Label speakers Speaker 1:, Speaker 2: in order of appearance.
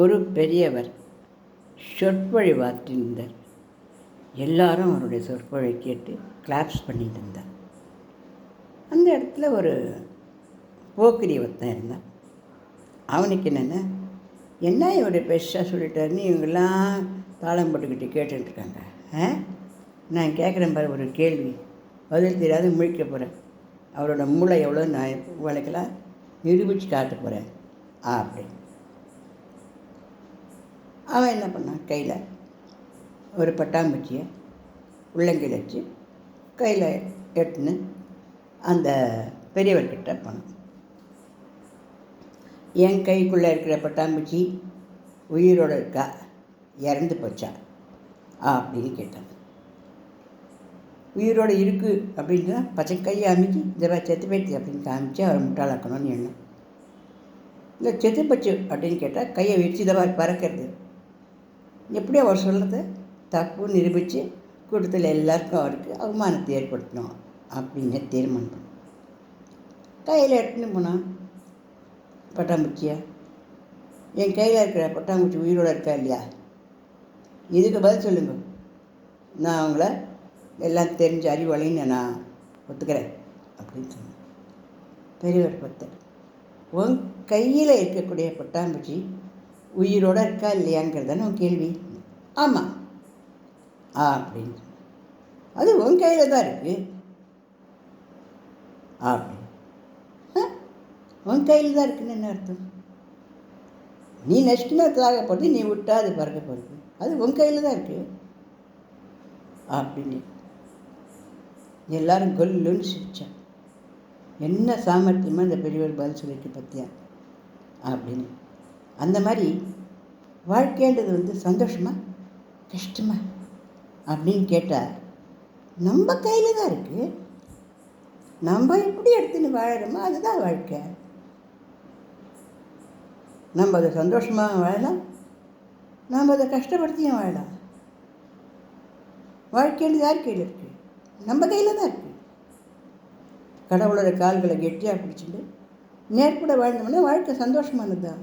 Speaker 1: ஒரு பெரியவர் சொற்பொழிவாற்றியிருந்தார். எல்லாரும் அவருடைய சொற்பொழிவை கேட்டு கிளாப்ஸ் பண்ணிட்டு இருந்தார். அந்த இடத்துல ஒரு போக்கிரி ஒருத்தன் இருந்தான். அவனுக்கு என்ன இவருடைய பெருசாக சொல்லிட்டாருன்னு இவங்கெல்லாம் தாளம் போட்டுக்கிட்டு கேட்டுருக்காங்க. நான் கேட்குறேன் பாரு ஒரு கேள்வி, பதில் தெரியாத முழிக்க போகிறேன். அவரோட மூளை எவ்வளோ நான் உங்களுக்கெல்லாம் நிரூபித்து காட்ட போகிறேன் அப்படின்னு. அவன் என்ன பண்ணான், கையில் ஒரு பட்டாம்பூச்சியை உள்ளங்கையில் வச்சு கையில் எட்டுன்னு அந்த பெரியவர்கிட்ட போனான். என் கைக்குள்ளே இருக்கிற பட்டாம்பூச்சி உயிரோடு இருக்கா, இறந்து போச்சா அப்படின்னு கேட்டான். உயிரோடு இருக்குது அப்படின்னா பச்சை கையை அமைச்சு இந்த செத்து போயிடுச்சு அப்படின்னு காமிச்சு அவரை முட்டாளாக்கணும்னு எண்ணம். இல்லை செத்து போச்சு அப்படின்னு கேட்டால் கையை வச்சு இதை பறக்கிறது. எப்படி அவர் சொல்கிறத தப்பு நிரூபித்து கூட்டத்தில் எல்லாருக்கும் அவருக்கு அவமானத்தை ஏற்படுத்தணும் அப்படின்னு தீர்மானம் பண்ண கையில் எடுத்துன்னு போனான் பட்டாம்பூச்சியை. என் கையில் இருக்கிற பட்டாம்பூச்சி உயிரோடு இருக்கா இல்லையா, இதுக்கு பதில் சொல்லுங்க. நான் அவங்கள எல்லாம் தெரிஞ்ச அறிவாளின்னு நான் ஒத்துக்கிறேன் அப்படின்னு சொன்னேன். பெரியவர் பத்தர், உன் கையில் இருக்கக்கூடிய பட்டாம்பூச்சி உயிரோடு இருக்கா இல்லையாங்கிறதான உன் கேள்வி. ஆமாம் அப்படின்னு. அது உன் கையில் தான் இருக்குது அப்படின்னு. உன் கையில் தான் இருக்குன்னு என்ன அர்த்தம்? நீ நெக்ஸ்ட்னா தாக போகிறது, நீ விட்டா அது பறக்க போகிறது. அது உன் கையில் தான் இருக்குது அப்படின்னு. எல்லாரும் கொல்லுன்னு சிரித்தான். என்ன சாமர்த்தியமாக இந்த பெரியவர் பதில் சொல்லிட்டு பற்றியா அப்படின்னு. அந்த மாதிரி வாழ்க்கைன்றது சந்தோஷமா கஷ்டமா அப்படின்னு கேட்டால் நம்ம கையில் தான் இருக்குது. நம்ம எப்படி எடுத்துன்னு வாழறோமோ அதுதான் வாழ்க்கை. நம்ம அதை சந்தோஷமாக வாழலாம், நாம் அதை கஷ்டப்படுத்தியும் வாழலாம். வாழ்க்கைன்னு யார் கையில் இருக்குது? நம்ம கையில் தான் இருக்குது. கடவுளோட கால்களை கெட்டியாக பிடிச்சிட்டு நேர்பட வாழ்ந்தோம்னா வாழ்க்கை சந்தோஷமானது தான்.